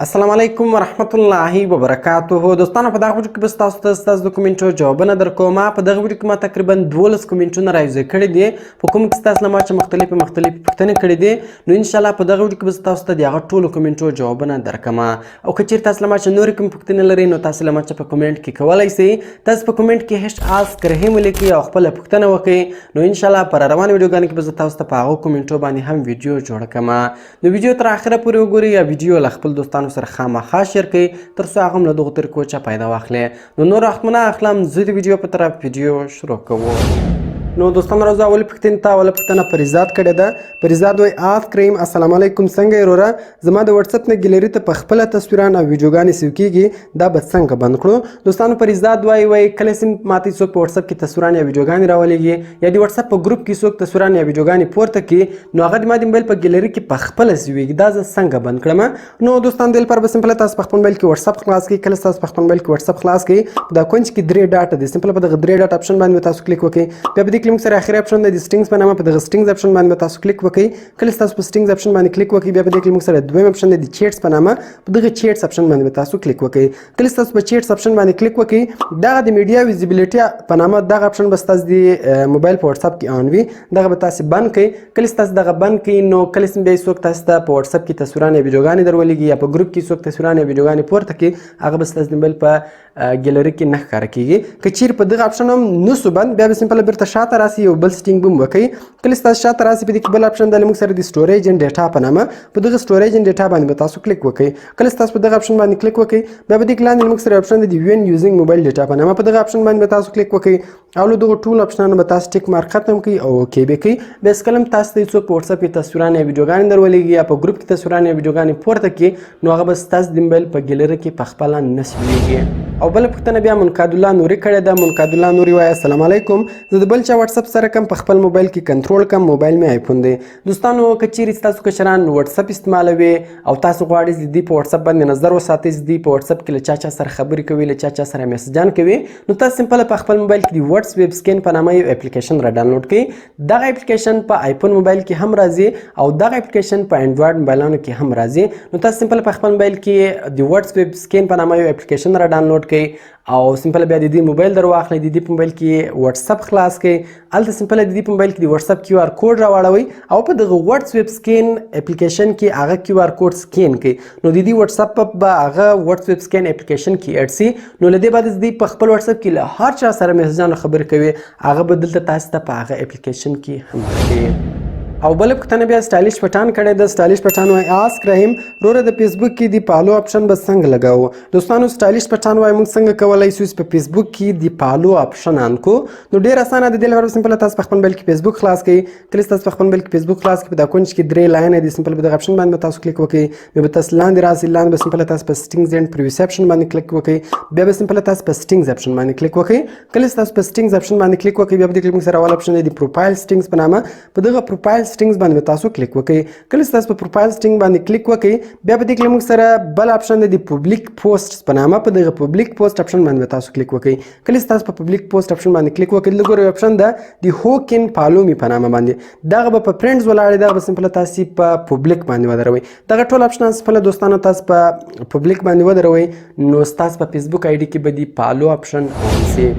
अस्सलामुअलैकुम वरहमतुल्लाहि वबरकातुहू दोस्तانو په دغه ویډیو کې بس تاسو د کومنټو جوابونه درکوم په دغه ویډیو کې ما تقریبا 12 کومنټونه راځي کړي دي په کوم کې تاسو لمر چې مختلف پوښتنې کړي دي نو ان شاء الله په دغه ویډیو کې بس تاسو ته دغه ټولو کومنټو جوابونه درکم او که چیرته تاسو لمر چې نور کوم پوښتنې لري نو تاسو لمر چې په کومنټ کې کولای شئ تاسو په کومنټ کې هیڅ آس کرهم لیکي او خپل پوښتنه وکړئ نو ان شاء الله پر روان ویډیوګانو کې بس تاسو ته په هغه کومنټو باندې هم ویډیو جوړ کړم نو ویډیو تر اخره پورې وګورئ یا ویډیو خپل دوستانو سره خامخا شیر کړئ تر څو هغه هم له دغو طریقو څخه فایده واخلي نو نور وخت مه نه اخلم زه د ویډیو په طرف ویډیو شروع کوم نو دوستانو راځه اول پوښتنه فریزاد کړې ده فریزاد وایي آف کریم السلام علیکم څنګه یې وروره زما د واتساپ نه ګیلري ته په خپله تصویران او ویډیوګانې سیو کېږي دا به څنګه بند کړو دوستانو فریزاد وایي کله چې ماته څوک په واتساپ کې تصویران یا ویډیوګانې راولېږي یا د واتساپ په ګروپ کې څوک تصویران یا ویډیوګانې پورته کړي نو هغه د ما د موبایل په ګیلري کې په خپله سیویږي دا زه څنګه بند کړم نو دوستانو دې لپاره به سمپله تاسو په خپل موبایل کې واتساپ خلاص کړئ کله تاسو په خپل موبایل کې واتساپ خلاص کړئ دا کونج کې درې ډاټ دي سمپله په دغه درې ډاټ اپشن باندې تاسو کلیک وکړئ بیا به دې کلیک سره اخري اپشن د سټینګز په نامه په دغه سټینګز اپشن باندې تاسو کلیک وکړئ کله تاسو په سټینګز اپشن باندې کلیک وکړئ بیا به دې کلیک سره دویم اپشن د چیټس په نامه په دغه چیټس اپشن باندې تاسو کلیک وکړئ کله تاسو په چیټس اپشن باندې کلیک وکړئ دغه د میډیا ویزیبিলিټي په نامه دغه اپشن بس تاسو د موبایل په واتساپ کې آن وي دغه به تاسو بند کړئ کله تاسو دغه بند کړئ نو کله چې به څوک تاسو ته په واتساپ کې تصویرونه یا ویډیوګانې درولېږي یا په ګروپ کې څوک تصویرونه یا ویډیوګانې پورته کړي هغه بس تاسو د موبایل په ګیلري کې نه ښکاره کېږي که چیرې په دغه اپشن هم نسو بند بیا به سمپله بیرته شاته راسي یو بل سټینګ به هم وکړئ کله تاسو شاته راسي په دې کې بل اپشن د موږ سره د سټوریج اینډ ډیټا په نامه په دغه سټوریج اینډ ډیټا باندې به تاسو کلیک وکړئ کله تاسو په دغه اپشن باندې کلیک وکړئ بیا به دې کې لاندې موږ سره اپشن د وین یوزینګ موبایل ډیټا په نامه په دغه اپشن باندې به تاسو کلیک وکړئ او له دغه ټولو اپشنانو به تاسو ټیک مارک ختم کړئ او اوکې به کړئ بیا هېڅکله هم تاسو ته څوک په واتساپ کې تصویرانې یا ویډیوګانې درولېږي یا په ګروپ کې تصویرانې یا ویډیوګانې پورته کړي نو هغه به ستاسو د موبایل په ګیلري کې په خپله نه سویږي او بله پوښتنه بیا منقاد الله نوري کړې ده منقاد الله نوري وایي السلام علیکم زه د بل چا واتساپ سره کوم په خپل موبایل کې کنټرول کوم موبایل مې آیفون دی دوستانو که چیرې ستاسو کشران واتساپ استعمالوي او تاسو غواړئ د دوی په واتساپ باندې نظر وساتئ چې دوی په واتساپ کې له چا سره خبرې کوي له چا سره میسجان کوي نو تاسو سمپله په خپل موبایل کې د واتس ویب سکین په نامه یو اپلیکیشن را ډاونلوډ کړئ دغه اپلیکیشن په آیفون موبایل کې هم راځي او دغه اپلیکیشن په انډرایډ موبایلونو کې هم راځي نو تاسو سمپله په خپل موبایل کې د واتس ویب سکین په نامه یو اپلیکیشن را ډاونلوډ کړئ او سمپل بیا د دې موبایل در واخلئ د دې په موبایل کې واتساپ خلاص کړئ هلته سمپل د دې په موبایل کې د واتساپ کیو آر کوډ راواړوئ او په دغه واتس ویب سکین اپلیکیشن کې هغه کیو آر کوډ سکین کړئ نو د دې واتساپ به هغه واتس ویب سکین اپلیکیشن کې اډ سي نو له دې بعد د په خپل واتساپ کې له هر چا سره میسجانو خبرې کوي هغه به دلته تاسو ته په هغه اپلیکیشن کې هم درکوي او بل پوښتنه بیا سټایلیش پټان کړی ده سټایلیش پټان وایي آسک رحیم وروره د فیسبوک کې د فالو اپشن به څنګه لګاو دوستانو سټایلیش پټان وایي موږ څنګه کولی شو چې په فیسبوک کې د فالو اپشن آن کو نو ډېر اسانه د دې لپاره سمپله تاسو په خپل موبایل کې فیسبوک خلاص کړئ کله تاسو په خپل موبایل کې فیسبوک خلاص کړئ په دا کونج کې درې لاینې دي سمپل په دغه اپشن باندې تاسو کلیک وکړئ بیا به تاسو لاندې راسي لاندې به سمپله تاسو په سټینګز اینډ پریویسي اپشن باندې کلیک وکړئ بیا به سمپله تاسو په سټینګز اپشن باندې کلیک وکړئ کله تاسو په سټینګز اپشن باندې کلیک وکړئ بیا به د کلیک سره اول اپشن دی پروفایل سټینګز په نامه په دغه پروفایل سټینګز باندې تاسو کلیک وکړئ کله تاسو په پروفایل سټینګ باندې کلیک وکړئ بیا به د کلیک سره بل اپشن دی پبلک پوسټس په نامه په دغه پبلک پوسټ اپشن باندې تاسو کلیک وکړئ کله تاسو په پبلک پوسټ اپشن باندې کلیک وکړئ لګور اپشن ده د هو کین فالو می په نامه باندې دغه په فرندز ولاړ دغه سمپل تاسو په پبلک باندې ودروي دغه ټول اپشن سمپل دوستانو تاسو په پبلک باندې ودروي نو تاسو په فیسبوک آی ډي کې به دی فالو اپشن اونسي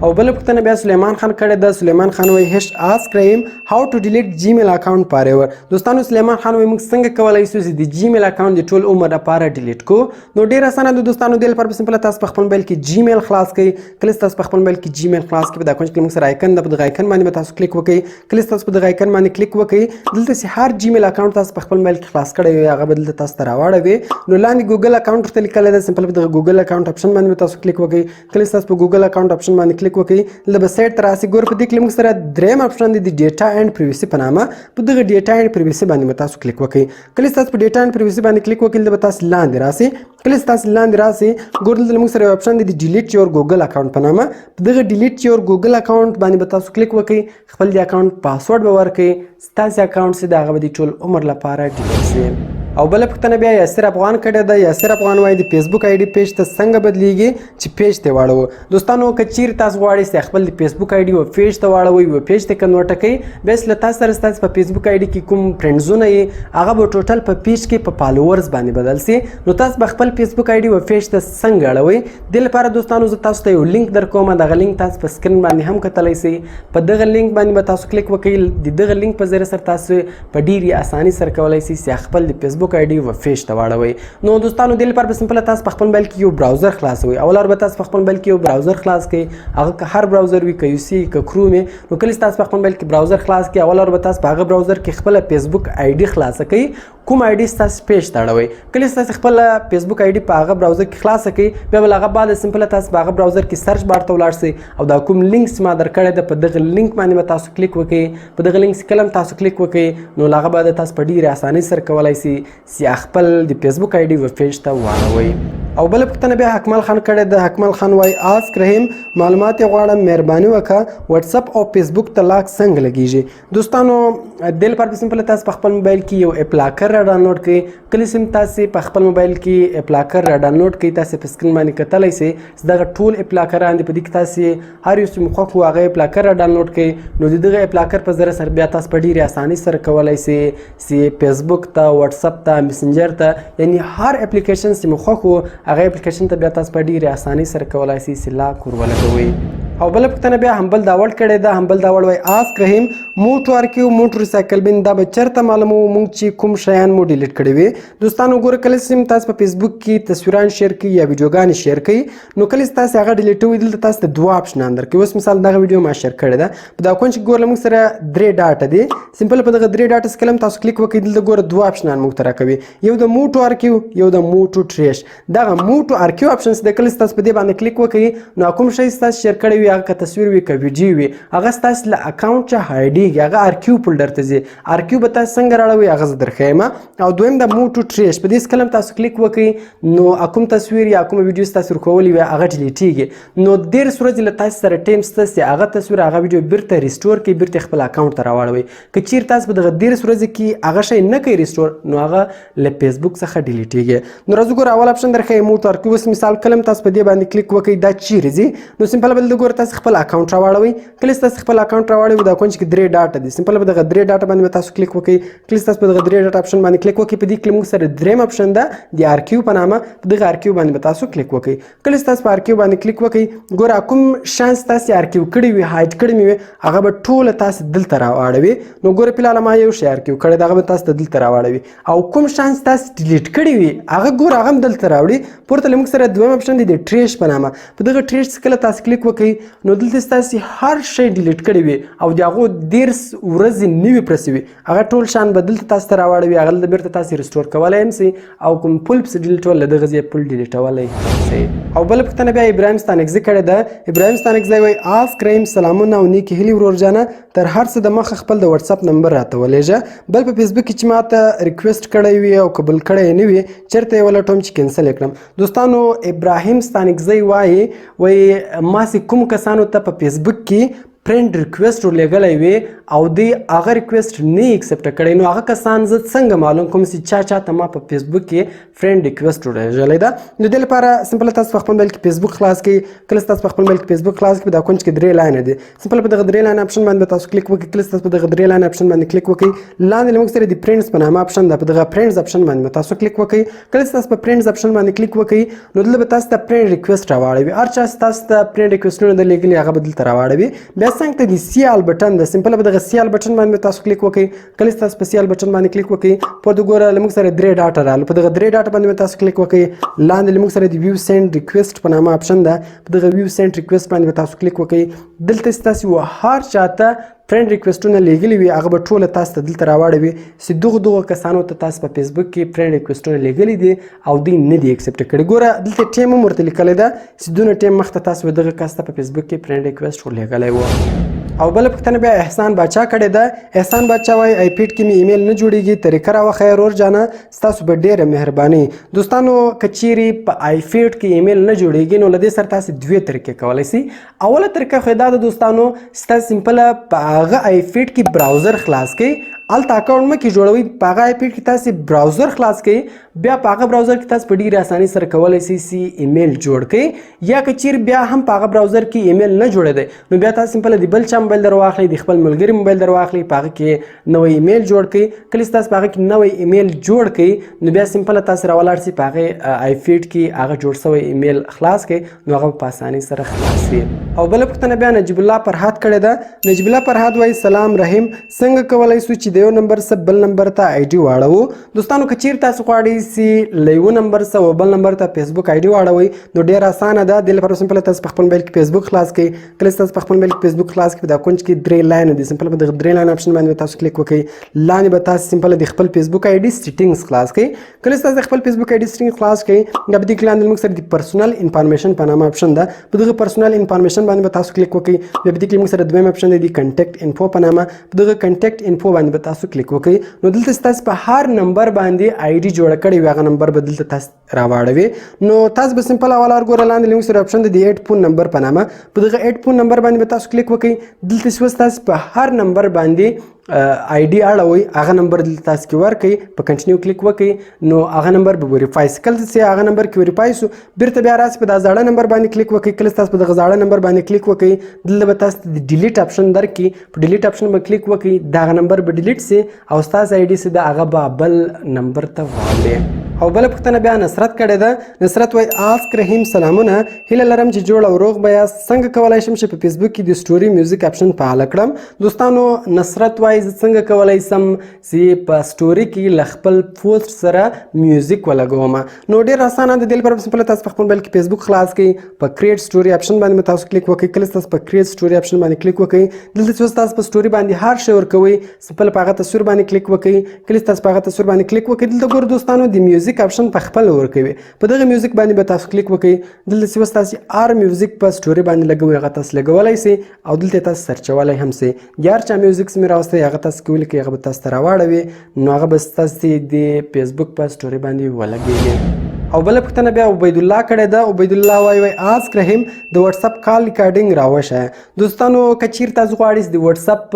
او بل پوښتنه بیا سلیمان خان کړی ده سلیمان خان وایي هیڅ آسک رحیم هاو ټو ډیلیټ جیمیل اکاونټ فار ایور دوستانو سلیمان خان وایي موږ څنګه کولی شو چې د جیمیل اکاونټ د ټول عمر لپاره ډیلیټ کړو نو ډېر اسانه ده دوستانو دې لپاره به سمپله تاسو په خپل موبایل کې جیمیل خلاص کړئ کله تاسو په خپل موبایل کې جیمیل خلاص کړئ په دا کونج کې موږ سره آیکن ده په دغه آیکن باندې به تاسو کلیک وکړئ کله تاسو په دغه آیکن باندې کلیک وکړئ دلته چې هر جیمیل اکاونټ تاسو په خپل موبایل کې خلاص کړی وي هغه به دلته تاسو ته راواړوي نو لاندې ګوګل اکاونټ ورته لیکلی ده سمپل په دغه ګوګل اکاونټ اپشن باندې به تاسو کلیک وکړئ کله تاسو په ګوګل اکاونټ اپشن باندې کلیک وکړئ دلته سیټ ته راسي ګور په دې کې موږ سره دریم اپشن دی د ډیټا اینډ پریویسي په نامه په دغه ډیټا اینډ پریویسي باندې به تاسو کلیک وکړئ کله تاسو په ډیټا اینډ پریویسي باندې کلیک وکړئ دلته به تاسو لاندې راسي کله تاسو لاندې راسي ګور دلته موږ سره اپشن دی د ډیلیټ یور ګوګل اکاونټ په نامه په دغه ډیلیټ یور ګوګل اکاونټ باندې به تاسو کلیک وکړئ خپل د اکاونټ پاسورډ به ورکړئ ستاسو اکاونټ چې د هغه به د ټول عمر لپاره ډیلیټ شي او بل پوښتنه بیا یاسر افغان کړې ده. یاسر افغان وایي د فیسبوک آی ډي پیج ته څنګه بدلیږي چې پیج ته واړوو. دوستانو که چیرې تاسو غواړئ چې خپل د فیسبوک آی ډي و پیج ته واړوئ و پیج ته کنورټ کړئ بیا چې له تاسو سره ستاسو په فیسبوک آی ډي کې کوم فرینډزونه یې هغه به ټوټل په پیج کې په فالوورز باندې بدل سي. نو تاسو به خپل فیسبوک آی ډي و پیج ته څنګه اړوئ دې لپاره دوستانو زه تاسو ته یو لینک درکوم. دغه لینک تاسو په سکرین باندې هم کتلی سئ. په دغه لینک باندې به تاسو کلیک وکړئ. د دغه لینک په ذریعه سره تاسو په ډېرې اسانۍ سره کولی سئ چې خپل د فیسبوک آی ډي و پیج ته واړوئ. نو دوستانو دې لپاره به سمپل تاسو په خپل موبایل کې یو براوزر خلاصوئ. اول به تاسو په خپل موبایل کې یو براوزر خلاص کړئ. هغه که هر براوزر وي که یو سی که کروم نو کله چې تاسو په خپل موبایل کې براوزر خلاص کړئ اول به تاسو په هغه براوزر کې خپل فیسبوک آی ډي خلاصه کړئ. کوم آی ډي تاسو پیج ته اړوئ کله چې تاسو خپل فیسبوک آی ډي په هغه براوزر کې خلاصه کړئ بیا به هغه بعد سمپل تاسو په هغه براوزر کې سرچ بار ته ولاړ شئ او دا کوم لینک چې ما درکړی ده په دغه لینک باندې به تاسو کلیک وکړئ. په دغه لینک چې کله تاسو کلیک وکړئ نو هغه بعد تاسو په ډېرې اسانۍ سره کولی سئ چې خپل د فیسبوک آی ډي و پیج ته واړوئ. او بل پوښتنه بیا حکمل خان کړې ده. حکمل خان وایي آسک رحیم معلومات غواړم مهرباني وکړه واتساپ او فیسبوک ته لاک څنګه لګیږي. دوستانو دې لپاره سمپل تاسو په خپل موبایل کې یو اپ لاکر را ډاونلوډ کړئ. کله چې تاسو په خپل موبایل کې اپ لاکر را ډاونلوډ کړئ تاسو په سکرین باندې کتلی سئ چې دغه ټول اپ لاکران دي په دې کې تاسو هر یو چې مو خوښ وو هغه اپ لاکر را ډاونلوډ کړئ. نو د دغه اپ لاکر په ذریعه سره بیا تاسو په ډېرې اسانۍ سره کولی سئ چې فیسبوک ته واتساپ ته میسنجر ته یعنی هر اپلیکیشن چې مو خوښ وو هغه اپلیکیشن ته بیا تاسو په ډېرې اسانۍ سره کولی سئ چې لاک ور ولګوئ. او بل پوښتنه بیا همبل داوړ کړې ده. همبل داوړ وایي آسک رحیم موټ ورکړو موټ ریسایکل بین دا به چېرته معلوموو موږ چې کوم شیان مو ډیلیټ کړي وي. دوستانو ګوره کله چې تاسو په فیسبوک کې تصویران شیر کړئ یا ویډیوګانې شیر کړئ نو کله چې تاسو هغه ډیلیټوئ دلته تاسو ته دوه اپشنان درکوي. اوس مثال دغه ویډیو ما شیر کړې ده په دا کونج کې ګوره موږ سره درې ډاټه دي. سمپل په دغه درې ډاټه سکلم تاسو کلیک وکړئ دلته ګوره دوه اپشنان موږ ته راکوي یو د موټو ارکیو یو د موټو ټریش. دغه موټو ارکیو اپشن چې د کله چې تاسو په دې باندې کلیک وکړئ نو کوم شی تاسو شیر کړی وي هغه که تصویر وي که ویډیو وي هغه ستاسو له اکاونټ څخه هایډیږي هغه ارکیو فولډر ته ځي. ارکیو به تاسو څنګه راړوئ هغه زه درښیم. او دویم د موټو ټریش په دې سکلم تاسو کلیک وکړئ نو کوم تصویر یا کوم ویډیو تاسو ورکولی وي هغه ډیلیټیږي. نو ډېر ورځې له تاسو سره ټایم شته چې هغه تصویر هغه ویډیو بیرته ریسټور کړئ بیرته خپل اکاونټ ته راواړوئ. که چیرې تاسو په دغه ډېر ورځې کې هغه شی نه کوئ ریسټور نو هغه له فیسبوک څخه ډیلیټیږي. نو راځو ګوره اول اپشن درښیم موټو ارکیو. اوس مثال کله تاسو په دې باندې کلیک وکړئ دا چیرې ځي نو سمپل به دلته ګوره تاسو خپل اکاونټ راواړوئ. کله چې تاسو خپل اکاونټ راواړوئ دا کونج کې درې ډاټه دي. سمپل به دغه درې ډاټه باندې تاسو کلیک وکړئ. کله چې تاسو په دغه درې ډاټه اپشن باندې کلیک وکړئ په دې کې موږ سره دریم اپشن ده د ارکیو په نامه په دغه ارکیو باندې به تاسو کلیک وکړئ. کله چې تاسو په ارکیو باندې کلیک وکړئ ګوره کوم شان تاسو ارکیو کړی وي هایډ کړی وي هغه به ټول تاسو دلته راواړوي. نو ګوره فلحال ما یو شی ارکیو کړی دغه به تاسو ته دلته راواړوي. او کوم شان تاسو ډیلیټ کړی وي هغه ګوره هغه هم دلته راوړي. پورته موږ سره دویم اپشن دی د ټریش په نامه په دغه ټریش کله تاسو کلیک وکړئ نو دلته تاسو هر شی ډیلیټ کړی وي او د هغو 13 ورځې نوي پرسې وي هغه ټول شان به دلته تاسو ته راواړوي هغه دلته بیرته تاسو ریسټور کولی هم سئ او کوم فل پسې ډیلیټول له دغه ځای فل ډیلیټولی هم سئ. او بله پوښتنه بیا ابراهیم ستانکزي کړې ده. ابراهیم ستانکزی وایي آسک رحیم سلامونه او نیکې هیلې ورور جانه تر هر څه دمخه خپل د واتساپ نمبر راته ولېږه. بل په فیسبوک کې چې ماته ریکویسټ کړی وي او قبول کړی یې نه وي چېرته یې ولټوم چې کینسل یې کړم. دوستانو ابراهیم ستانکزی وایي ما چې کوم کسانو ته په فیسبوک کې فرینډ ریکویسټ ورلېږلی وي او دوی هغه ریکویسټ نه یې اکسپټ کړی نو هغه کسان زه څنګه معلوم کوم چې چا ته ما په فیسبوک کې فرینډ ریکویسټ ورلېږلی ده. نو دې لپاره سمپل تاسو په خپل موبایل کې فیسبوک خلاص کړئ. کله تاسو په خپل موبایل کې فیسبوک خلاص کړئ دا کونج کې درې لاینه دي. سمپل په دغه درې لاینه اپشن باندې تاسو کلیک وکړئ. کله تاسو په دغه درې لاینه اپشن باندې کلیک وکړئ لاندې موږ سره د فرینډز په نامه اپشن ده په دغه فرینډز اپشن باندې تاسو کلیک وکړئ. کله تاسو په فرینډز اپشن باندې کلیک وکړئ نو دلته به تاسو ته فرینډ ریکویسټ راواړوي. هر چا تاسو ته فرینډ ریکویسټونه درلېږلي هغه به دلته راواړوي. بیا څنګه ته د سیال بټن ده سمپل په دغه سیال بټن باندې تاسو کلیک وکړئ. کله تاسو په سیال بټن باندې کلیک وکړئ پورته ګوره موږ سره درې ډاټه راغله په دغه درې ډاټه باندې تاسو کلیک وکړئ. لاندې موږ سره د ویو سینډ ریکویسټ په نامه اپشن ده په دغه ویو سینډ ریکویسټ باندې تاسو کلیک وکړئ. دلته تاسو هر چاته فرینډ ریکویسټونه لیږلي وي هغه به ټوله تاسو ته دلته راواړوي چې دغو کسانو ته تاسو په فیسبوک کې فرینډ ریکویسټونه لیږلي دي او دوی نه دي اکسپټ کړي. ګوره دلته ټیم هم ورته لیکلی ده چې دونه ټیم مخته تاسو دغه کس ته په فیسبوک کې فرینډ ریکویسټ ورلیږلی و. او بل پوښتنه بیا احسان باچا کړې ده. احسان باچا وایي آی پیډ کې مې ایمیل نه جوړیږي طریقه راوښیه ورور جانه ستاسو به ډېره مهرباني. دوستانو که چیرې په آی پیډ کې ایمیل نه جوړیږي نو له دې سره تاسو دوې طریقې کولی سئ. اوله طریقه خو دا ده دوستانو چې تاسو سمپله په هغه آی پیډ کې براوزر خلاص کړئ الته اکاونټ مکه جوړوي پاغه آی پی کې تاسو براوزر خلاص کړئ بیا پاغه براوزر کې تاسو په ډیره اساني سره کولای شئ ایمیل جوړ کړئ یا کچیر بیا هم پاغه براوزر کې ایمیل نه جوړی دی نو بیا تاسو سمپل دی بل چا موبایل در واخلئ د خپل ملګری موبایل در واخلئ پاغه کې نوې ایمیل جوړ کړئ کله تاسو پاغه کې نوې ایمیل جوړ کړئ نو بیا سمپل تاسو راولاړ شئ پاغه آی فیډ کې هغه جوړ شوی ایمیل خلاص کړئ نو هغه په اساني سره خلاص وي او بل پوښتنه بیا نجیب الله فرهاد کړی ده نجیب الله فرهاد وایي سلام رحیم څنګه کولای شو چې د یو نمبر سره بل نمبر ته آی ډي واړو دوستانو که چیرې تاسو غواړئ چې له یو نمبر سره بل نمبر ته فیسبوک آی ډي واړوئ نو ډېر اسانه ده دې لپاره سمپل تاسو په خپل موبایل کې فیسبوک خلاص کړئ کله تاسو په خپل موبایل کې فیسبوک خلاص کړئ دا کونج کې درې لاین دي سمپل په دغه درې لاین اپشن باندې تاسو کلیک وکړئ لاندې به تاسو سمپل د خپل فیسبوک آی ډي سیټینګز خلاص کړئ کله تاسو خپل فیسبوک آی ډي سیټینګ خلاص کړئ دا به د لاندې موږ سره د پرسونل انفارمیشن په نامه اپشن ده په دغه پرسونل انفارمیشن باندې به تاسو کلیک وکړئ بیا به د موږ سره دویم اپشن دی د کنټیکټ انفو په نامه په دغه کنټیکټ انفو باندې به تاسو کلیک وکړئ نو دلته تاسو په هر نمبر باندې آی ډي جوړ کړی وي هغه نمبر به دلته تاسو راواړوي نو تاسو به سمپل اول ارګور لاندې موږ سره اپشن دی د 8 فون نمبر په نامه په دغه 8 فون نمبر باندې به تاسو کلیک وکړئ دلته تاسو په هر نمبر باندې آی ډي اړوي هغه نمبر دلته تاسو کې ورکړئ په کنټینیو کلیک وکړئ نو هغه نمبر به وریفای شي کله چې هغه نمبر کې وریفای شو بیرته بیا راسي په دا زاړه نمبر باندې کلیک وکړئ کله تاسو په دغه زاړه نمبر باندې کلیک وکړئ دلته به تاسو د ډیلیټ اپشن درکړي په ډیلیټ اپشن به کلیک وکړئ دا نمبر به ډیلیټ شي او تاسو آی ډي سي د هغه به بل نمبر ته واړي او بل پوښتنه بیا نصرت کړې ده نصرت وای آسک رحیم سلامونه هیله لرم چې جوړ او روغ بیا څنګه کولای شم چې په فیسبوک کې د سټوري میوزیک اپشن فعال کړم دوستانو نصرت وای څنګه کولای سم چې په سټوري کې لخپل پوسټ سره میوزیک ولګوم نو ډیر اسانه ده د لپاره سمپل تاسو په خپل موبایل کې فیسبوک خلاص کړئ په کریټ سټوري اپشن باندې تاسو کلیک وکړئ کله تاسو په کریټ سټوري اپشن باندې کلیک وکړئ دلته چې تاسو په سټوري باندې هر شی ورکوي سمپل په هغه تصویر باندې کلیک وکړئ کله تاسو په هغه تصویر باندې کلیک وکړئ دلته ګور دوستانو د میوزیک اپشن په خپل ورکوي په دغه میوزیک باندې به تاسو کلیک وکړئ دلته چې تاسو ار میوزیک په سټوري باندې لګوي هغه تاسو لګولای شئ او دلته تاسو سرچولای هم شئ یار چا میوزیک سم راوستي هغه تاسو کولی کې هغه تاسو راوړوي نو هغه به تاسو د فیسبوک په سټوري باندې ولګي او بل پوښتنه بیا عبید الله کړی ده عبید الله وای آسک رحیم د واتس اپ کال ریکارډینګ راوښه دوستانو کچیر تاسو غواړئ د واتس اپ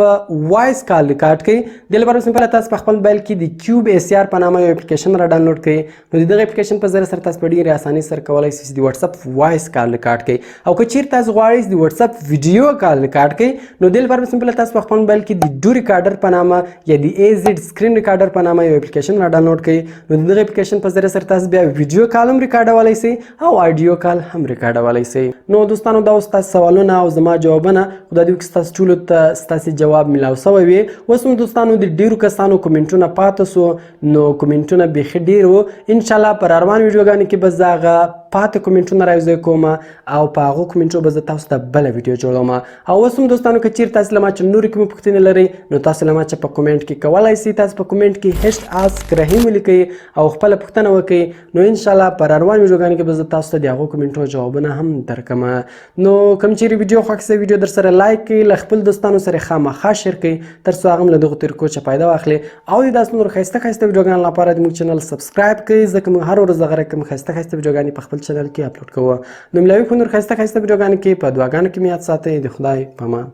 وایس کال ریکارډ کړئ د لپاره سمپل تاسو په خپل موبایل کې د کیوب اس آر په نامه یو اپلیکیشن را ډاونلوډ کړئ نو دغه اپلیکیشن په ذریعه سره تاسو په ډیره اسانۍ سره کولای شئ د واتس اپ وایس کال ریکارډ کړئ او کچیر تاسو غواړئ د واتس اپ ویډیو کال ریکارډ کړئ نو د لپاره سمپل تاسو په خپل موبایل کې د ډو ریکارډر په نامه یا د ای زد سکرین ریکارډر په نامه یو اپلیکیشن را ډاونلوډ کړئ نو دغه اپلیکیشن په ذریعه سره تاسو بیا ویډیو کال هم ریکارډ او آډیو کال هم ریکارډولای شئ نو دوستانو دا اوس تاسو سوالونه او زما جوابونه خدای دې وکړي ستاسو ټولو ته ستاسو جواب ملاو سوی وي اوس هم دوستانو د ډیرو کسانو کومنټونه پاتې سو نو کومنټونه بیخي ډیر وو انشاءالله پر روان ویډیوګانو کې به زه هغه پاتې کومنټونه راوځي کوم او په هغو کومنټو به زه تاسو ته بله ویډیو جوړوم او اوس هم دوستانو که چیرې تاسو له ما چې نورې کومې پوښتنې لرئ نو تاسو له ما چې په کومنټ کې کولی شئ تاسو په کومنټ کې هیشت آسک رحیم ولیکئ او خپله پوښتنه وکړئ نو انشاءالله پر روان ویډیوګانو کې به زه تاسو ته د هغو کومنټو جوابونه هم درکړم نو کوم چیرې ویډیو خوښ شوی ویډیو در سره لایک کړئ له خپل دوستانو سره خامخا شیر کړئ تر څو هغه هم له دغو طریقو څخه فایده واخلي او د داسې نورو ښایسته ښایسته ویډیوګانو لپاره زموږ چینل سبسکرایب کړئ ځکه موږ هر ورځ دغه رقم ښایسته ښایسته ویډیوګانې په خپل چینل کې اپلوډ کوو نو ملاوي په نور ښایسته ښایسته ویډیوګانو کې په دعاګانو کې مې یاد ساتئ د خدای په امان